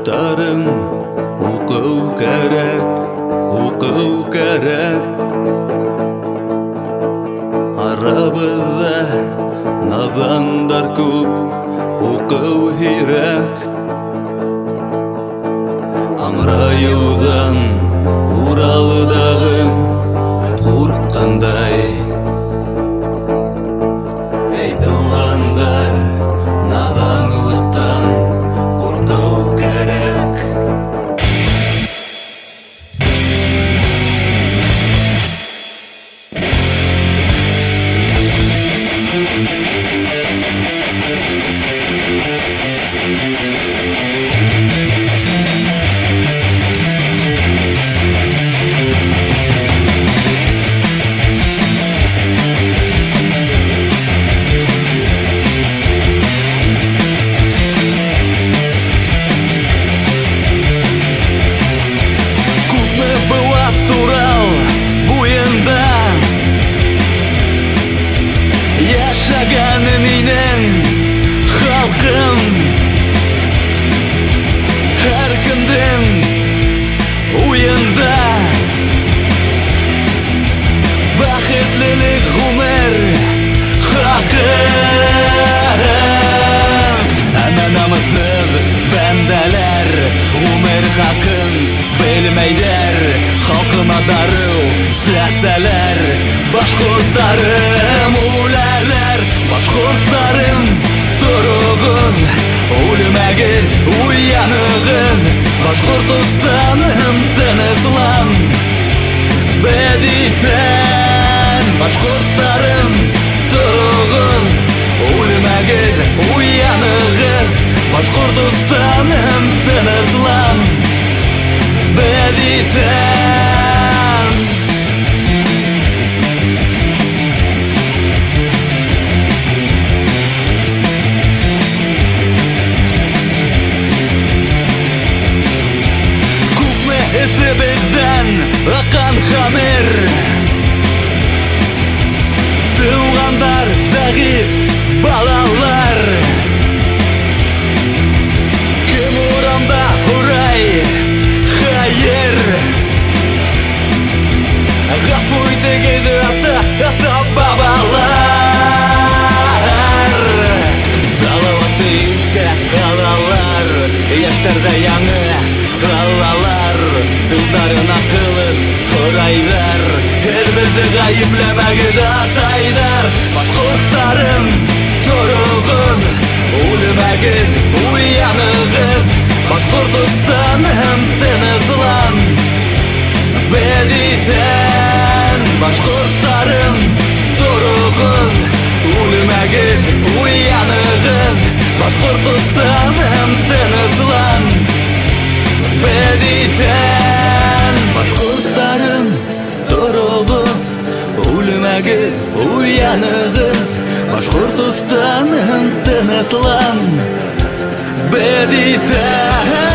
Bашқұрттарым оқу керек Арабызда надандар көп оқу керек Аңыраюдан Уралыдағы қорыққандай Айтылғандар наданлықтан қорқу керек Менің халқым әркімдің ойында бақытлылық ғұмыр хақы намыссыз бәндәләр ғұмыр хақын білмейдер халқыма дару сәсәләр башқұрттарым үләләр башқұрттарым тұрығын өлмәгір уянығын Башқұртстаным тыныслам бәдифән башқұрттарым тұрығын өлмәгір уянығын Башқұртстаным тыныслам бәдифән Себезден ақан хамер Туғандар зағиф балалар Кім урамда урай хайер Ғафуй дегейді ата бабалар Салауатты иске қалалар Яштарда яңы қалалар Дылдарына қылыз құрайдар Әрбірді ғайыпләмәгіді атайдар Башқұрттарым тұрығын өлмәгін уянығын Башқұртстаным тыныслам бәдифән Башқұрттарым тұрығын өлмәгін уянығын Башқұртстаным тыныслам бәдифән Башқұрттарым тұрығыз өлмәгір уянығыз Башқұртстаным тыныслам бәдифән